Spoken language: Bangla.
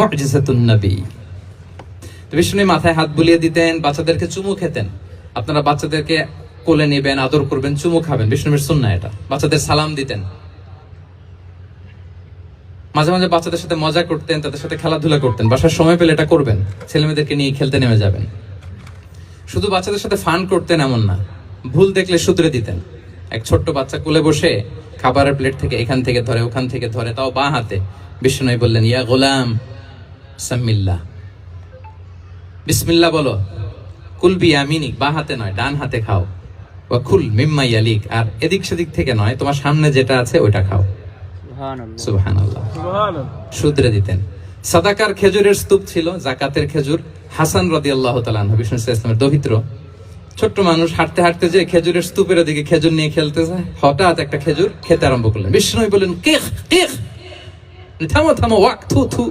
মুজিজাতুন নবী। বিষ্ণু মাথায় হাত বুলিয়ে দিতেন, বাচ্চাদেরকে চুমু খেতেন। আপনারা বাচ্চাদেরকে কোলে নেবেন, আদর করবেন, চুমু খাবেন, বিষ্ণুর সুন্নাহ এটা। বাচ্চাদের সালাম দিতেন, মাঝে মাঝে বাচ্চাদের সাথে মজা করতেন, তাদের সাথে খেলাধুলা করতেন। বাসার সময় পেলে এটা করবেন, ছেলেমেয়েদেরকে নিয়ে খেলতে নেমে যাবেন। শুধু বাচ্চাদের সাথে ফান করতেন এমন না, ভুল দেখলে শুধরে দিতেন। এক ছোট্ট বাচ্চা কোলে বসে খাবারের প্লেট থেকে এখান থেকে ধরে, ওখান থেকে ধরে, তাও বাঁ হাতে। বিষ্ণু বললেন, ইয়া গোলাম সাম্মিল্লাহ, বিসমিল্লাহ বলো। কুল বিয়ামিনিক, বাঁ হাতে নয়, ডান হাতে খাও। ওয়া কুল মিম্মা ইয়ালিক, আর এদিক সেদিক থেকে নয়, তোমার সামনে যেটা আছে ওইটা খাও। সুবহানাল্লাহ। শুধরে দিতেন। সাদাকার খেজুরের স্তূপ ছিল, যাকাতের খেজুর। হাসান রাদিয়াল্লাহু তাআলা আনহু, বিষ্ণু ইসলামের দৌহিত্র, ছোট্ট মানুষ, হাঁটতে হাঁটতে যে খেজুরের স্তূপের দিকে খেজুর নিয়ে খেলতে যায়, হঠাৎ একটা খেজুর খেতে আরম্ভ করলেন। বিষ্ণু বললেন, কেখ কেখ, থামো থামো, ওয়াক থু থু।